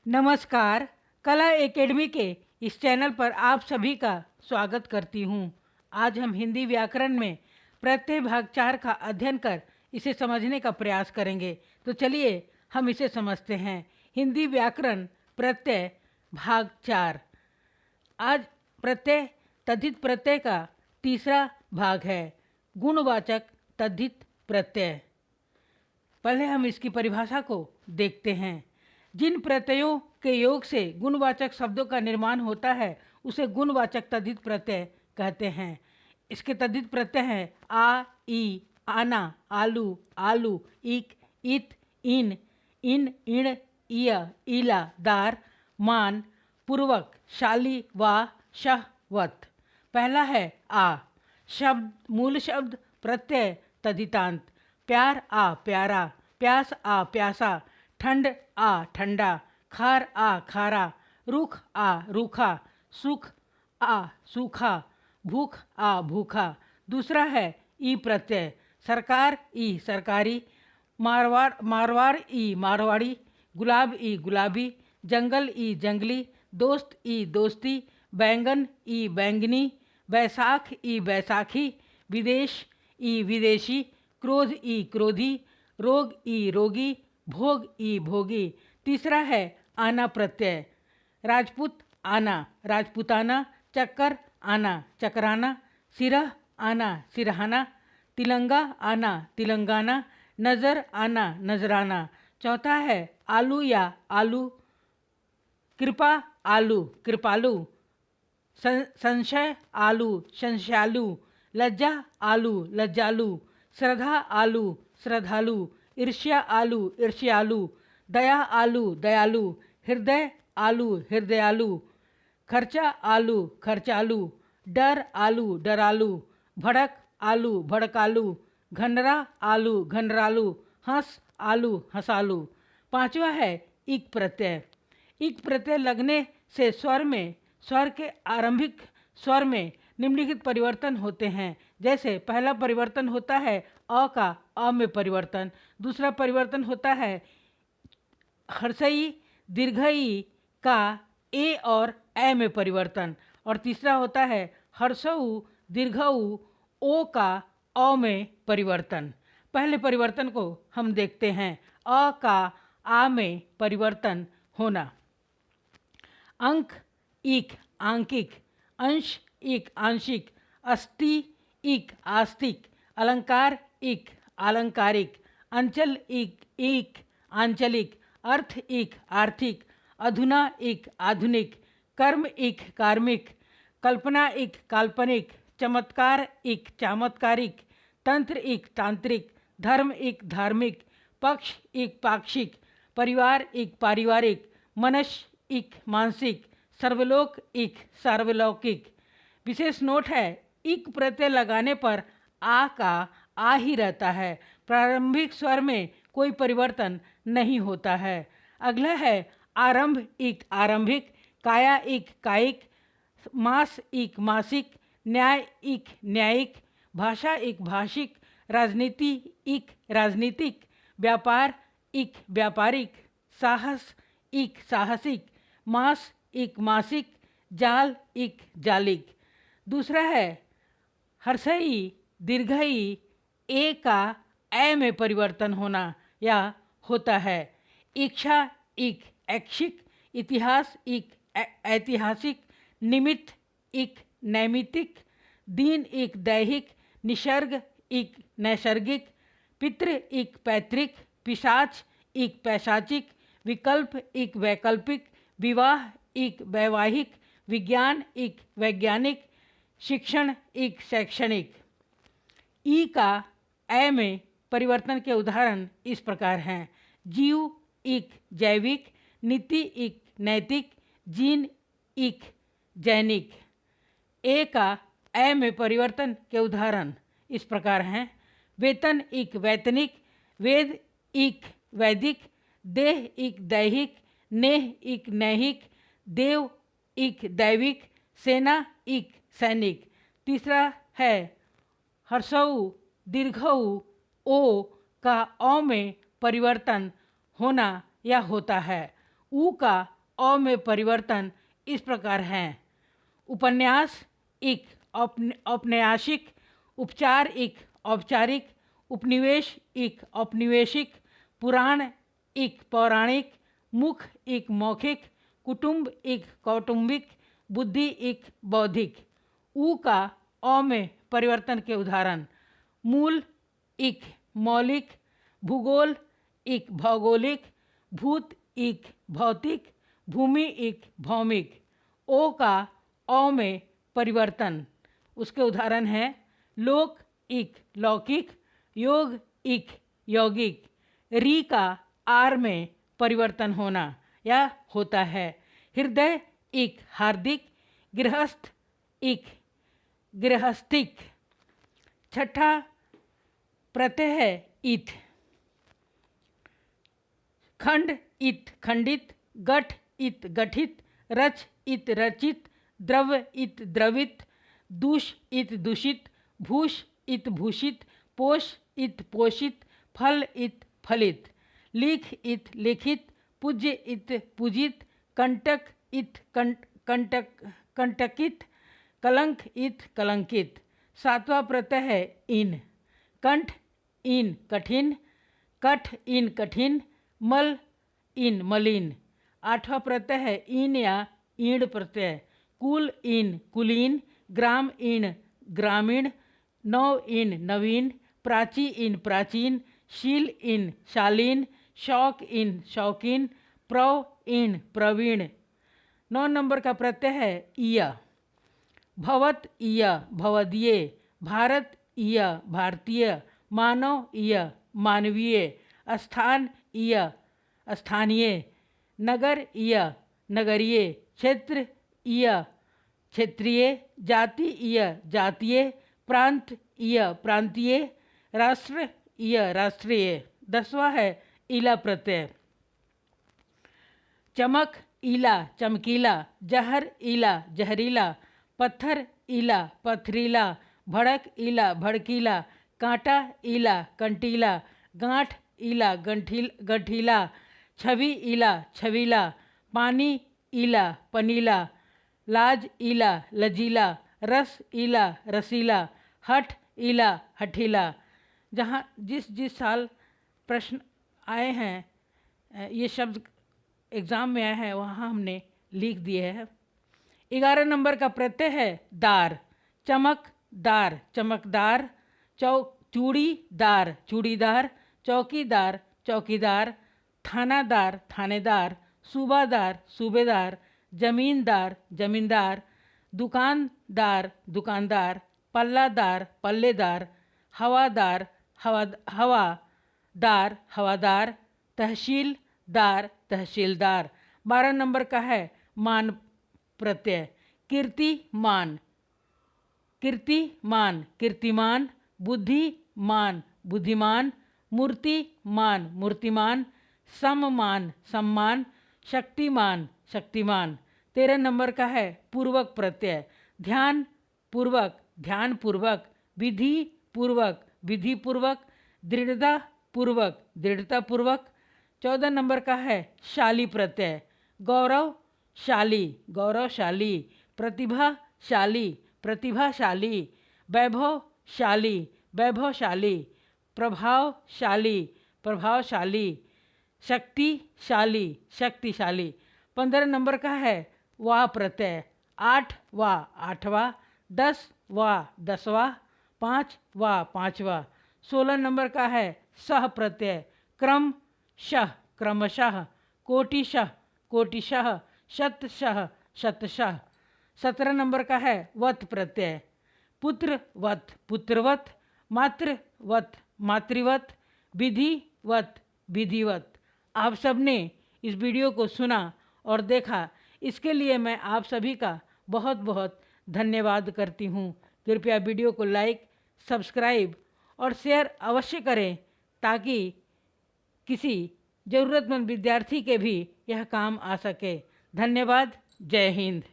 नमस्कार। कला एकेडमी के इस चैनल पर आप सभी का स्वागत करती हूँ। आज हम हिंदी व्याकरण में प्रत्यय भाग 4 का अध्ययन कर इसे समझने का प्रयास करेंगे। तो चलिए हम इसे समझते हैं। हिंदी व्याकरण प्रत्यय भाग 4। आज प्रत्यय तद्धित प्रत्यय का तीसरा भाग है, गुणवाचक तद्धित प्रत्यय। पहले हम इसकी परिभाषा को देखते हैं। जिन प्रत्ययों के योग से गुणवाचक शब्दों का निर्माण होता है उसे गुणवाचक तद्धित प्रत्यय कहते हैं। इसके तद्धित प्रत्यय हैं आ, ई, आना, आलू, आलू, इक, इत, इन, इन, इण, इय, इला, दार, मान, पूर्वक, शाली, वा, शह, वत। पहला है आ। शब्द मूल शब्द प्रत्यय तद्धितांत। प्यार आ प्यारा, प्यास आ प्यासा, ठंड आ ठंडा, खार आ खारा, रुख आ रूखा, सुख आ सूखा, भूख आ भूखा। दूसरा है ई प्रत्यय। सरकार ई सरकारी, मारवाड़ ई मारवाड़ी, गुलाब ई गुलाबी, जंगल ई जंगली, दोस्त ई दोस्ती, बैंगन ई बैंगनी, बैसाख ई बैसाखी, विदेश ई विदेशी, क्रोध ई क्रोधी, रोग ई रोगी, भोग ई भोगी। तीसरा है आना प्रत्यय। राजपूत आना राजपूताना, चक्कर आना चकराना, सिरह आना सिरहाना, तिलंगा आना तिलंगाना, नज़र आना नजराना। चौथा है आलू या आलू, कृपा आलू कृपालु, संशय आलू संशयालु, लज्जा आलू लज्जालु, श्रद्धा आलू श्रद्धालु, ईर्ष्या आलू ईर्ष्यालु, दया आलू दयालु, हृदय आलू हृदयालु, खर्चा आलू खर्चालू, डर आलू डरालू, भड़क आलू भड़कालू, घनरा आलू घनरालू, हंस आलू हंसालू। पांचवा है इक प्रत्यय। इक प्रत्यय लगने से स्वर के आरंभिक स्वर में निम्नलिखित परिवर्तन होते हैं। जैसे पहला परिवर्तन होता है अ का अ में परिवर्तन, दूसरा परिवर्तन होता है हर्षई दीर्घई का ए और ए में परिवर्तन, और तीसरा होता है हर्षऊ दीर्घऊ ओ का अ में परिवर्तन। पहले परिवर्तन को हम देखते हैं। अ का आ में परिवर्तन होना। अंक इक आंकिक, अंश इक आंशिक, अस्ति इक आस्तिक, अलंकार इक आलंकारिक, अंचल इक आंचलिक, अर्थ इक आर्थिक, अधुना इक आधुनिक, कर्म इक कार्मिक, कल्पना इक काल्पनिक, चमत्कार इक चामत्कारिक, तंत्र इक तांत्रिक, धर्म इक धार्मिक, पक्ष इक पाक्षिक, परिवार इक पारिवारिक, मनुष्य इक मानसिक, सर्वलोक इक सार्वलौकिक। विशेष नोट है, इक प्रत्यय लगाने पर आ का आ ही रहता है। प्रारंभिक स्वर में कोई परिवर्तन नहीं होता है। अगला है आरंभ इक आरंभिक, काया इक कायिक, मास इक मासिक, न्याय इक न्यायिक, भाषा इक भाषिक, राजनीति इक राजनीतिक, व्यापार इक व्यापारिक, साहस इक साहसिक, मास इक मासिक, जाल इक जालिक। दूसरा है हर्षई दीर्घई ए का ए में परिवर्तन होना या होता है। इच्छा इक ऐच्छिक, इतिहास इक ऐतिहासिक, निमित्त इक नैमित्तिक, दीन इक दैहिक, निसर्ग इक नैसर्गिक, पितृ इक पैतृक, पिशाच इक पैशाचिक, विकल्प इक वैकल्पिक, विवाह इक वैवाहिक, विज्ञान इक वैज्ञानिक, शिक्षण इक शैक्षणिक। ई का ए में परिवर्तन के उदाहरण इस प्रकार हैं। जीव इक जैविक, नीति इक नैतिक, जीन इक जैनिक। ए का ए में परिवर्तन के उदाहरण इस प्रकार हैं। वेतन इक वैतनिक, वेद इक वैदिक, देह इक दैहिक, नेह इक नैहिक, देव इक दैविक, सेना इक सैनिक। तीसरा है हर्षऊ दीर्घऊ ओ का औ में परिवर्तन होना या होता है। ऊ का अ में परिवर्तन इस प्रकार हैं: उपन्यास इक औपन्यासिक, उपचार इक औपचारिक, उपनिवेश इक औपनिवेशिक, पुराण इक पौराणिक, मुख इक मौखिक, कुटुंब इक कौटुंबिक, बुद्धि इक बौद्धिक। उ का अ में परिवर्तन के उदाहरण: मूल इक मौलिक, भूगोल इक भौगोलिक, भूत इक भौतिक, भूमि इक भौमिक। ओ का औ में परिवर्तन, उसके उदाहरण हैं: लोक इक लौकिक, योग इक यौगिक। री का आर में परिवर्तन होना या होता है: हृदय इक हार्दिक, गृहस्थ इक गृहस्थिक। छठा प्रत्यय है इत। खंड इत खंडित, गठ इत गठित, रच इत रचित, द्रव्य इत द्रवित, दूष इत दूषित, भूष इत भूषित, पोष इत पोषित, फल इत फलित। लिख इत लिखित, पूज्य इत पूजित, कंटक इत कंटकित, कलंक इत कलंकित। सातवां प्रत्यय है इन। कंठ इन कठिन, कठ इन कठिन, मल इन मलिन। आठवां प्रत्यय है इन या ईण प्रत्यय: कुल इन कुलीन, ग्राम इन ग्रामीण, नव इन नवीन, प्राची इन प्राचीन, शील इन शालीन, शौक इन शौकीन, प्रव इन प्रवीण। 9 नंबर का प्रत्यय है इय। भवत इय भवदीय, भारत इय भारतीय, मानव इय मानवीय, स्थान इय स्थानीय, नगर इय नगरीय, क्षेत्र इय क्षेत्रीय, जाति इय जातीय, प्रांत इय प्रांतीय, राष्ट्र इय राष्ट्रीय। 10वां है इला प्रत्यय: चमक इला चमकीला, जहर इला जहरीला, पत्थर इला पथरीला, भड़क इला भड़कीला, कांटा इला कंटीला, गांठ इला गठीला, छवि इला छवीला, पानी इला पनीला, लाज इला लजीला, रस इला रसीला, हठ इला हठीला। जहाँ जिस साल प्रश्न आए हैं, ये शब्द एग्ज़ाम में आए हैं, वहाँ हमने लिख दिए हैं। 11 नंबर का प्रत्यय है दार: चमकदार चमकदार, चूड़ीदार चूड़ीदार, चौकीदार चौकीदार, थानादार थानेदार, सूबादार सूबेदार, जमींदार जमींदार, दुकानदार दुकानदार, पल्लादार पल्लेदार, हवादार हवादार हवादार, तहसीलदार तहसीलदार। 12 नंबर का है मान प्रत्यय: कीर्तिमान कीर्तिमान कीर्तिमान, बुद्धिमान बुद्धिमान, मूर्तिमान मूर्तिमान, सम्मान सम्मान, शक्तिमान शक्तिमान। 13 नंबर का है पूर्वक प्रत्यय: ध्यान पूर्वक ध्यान पूर्वक, विधि पूर्वक विधि पूर्वक, दृढ़ता पूर्वक दृढ़ता पूर्वक। 14 नंबर का है शाली प्रत्यय: गौरवशाली गौरवशाली, प्रतिभाशाली प्रतिभाशाली, वैभवशाली वैभवशाली, प्रभावशाली प्रभावशाली, शक्तिशाली शक्तिशाली। 15 नंबर का है वा प्रत्यय: 8 वा आठवां, 10 वा दसवां, 5 वा पाँचवा। 16 नंबर का है सह प्रत्यय: क्रमशः क्रमशः, कोटिशः कोटिशः, शतशः शतशः। 17 नंबर का है वत प्रत्यय: पुत्रवत पुत्रवत, मातृवत मातृवत, विधिवत विधिवत। आप सबने इस वीडियो को सुना और देखा, इसके लिए मैं आप सभी का बहुत बहुत धन्यवाद करती हूँ। कृपया वीडियो को लाइक सब्सक्राइब और शेयर अवश्य करें, ताकि किसी ज़रूरतमंद विद्यार्थी के भी यह काम आ सके। धन्यवाद। जय हिंद।